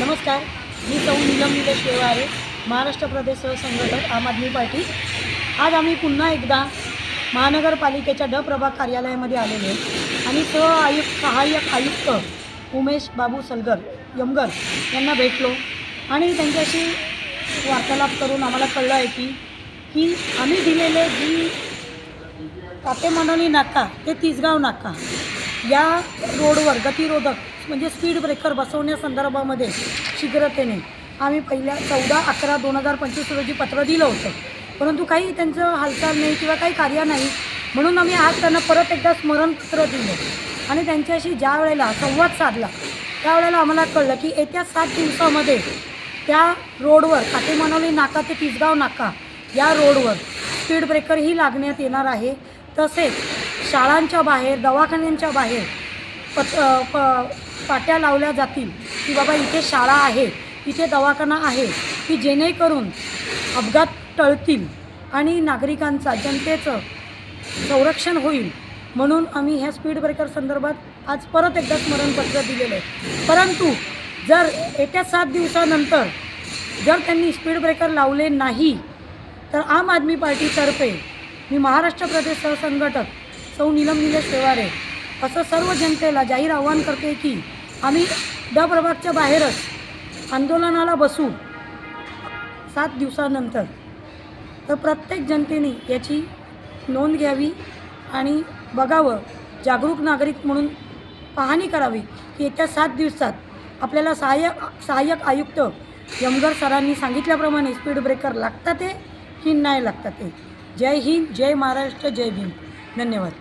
नमस्कार, मी सौ नीलम निलेश व्यवहारे, महाराष्ट्र प्रदेश संघटक आम आदमी पार्टी। आज आम्ही पुन्हा एकदा महानगरपालिकेच्या ड प्रभाग कार्यालयामध्ये आलेलो आहे आणि सहाय्यक आयुक्त उमेश बाबू सलगर यमगर यांना भेटलो आणि त्यांच्याशी वार्तालाप करून आम्हाला कळलं आहे की आम्ही दिलेले जी काटेमंडोली नाका ते तिसगाव नाका या रोडवर गतिरोधक म्हणजे स्पीड ब्रेकर बसवण्यासंदर्भामध्ये शीघ्रतेने आम्ही पहिल्या 14/11/2025 रोजी पत्र दिलं होतं, परंतु काही त्यांचं हालचाल नाही किंवा काही कार्य नाही, म्हणून आम्ही आज त्यांना परत एकदा स्मरणपत्र दिलं आणि त्यांच्याशी ज्या वेळेला संवाद साधला त्यावेळेला आम्हाला कळलं की येत्या 7 दिवसामध्ये त्या रोडवर काटेमंडोली नाका ते तिसगाव नाका या रोडवर स्पीड ब्रेकरही लागण्यात येणार आहे। तसेच शाळांच्या बाहेर दवाखान्यांच्या बाहेर पाट्या लावल्या जातील की बाबा इथे शाळा आहे, इथे दवाखाना आहे, की जेणेकरून अपघात टळतील आणि नागरिकांचा जनतेचं संरक्षण होईल, म्हणून आम्ही ह्या स्पीड ब्रेकर संदर्भात आज परत एकदा स्मरणपत्र दिलेलं आहे। परंतु जर येत्या 7 दिवसानंतर जर त्यांनी स्पीड ब्रेकर लावले नाही तर आम आदमी पार्टीतर्फे मी महाराष्ट्र प्रदेश सहसंघटक सौ नीलम निलेश व्यवहारे असं सर्व जनतेला जाहीर आवाहन करते की आम्ही ड प्रभागच्या बाहेरच आंदोलनाला बसू 7 दिवसानंतर। तर प्रत्येक जनतेने याची नोंद घ्यावी आणि बघावं, जागरूक नागरिक म्हणून पाहणी करावी की येत्या 7 दिवसात आपल्याला सहाय्यक आयुक्त यमगर सरांनी सांगितल्याप्रमाणे स्पीड ब्रेकर लागतात की नाही लागतात। जय हिंद, जय महाराष्ट्र, जय भीम, धन्यवाद।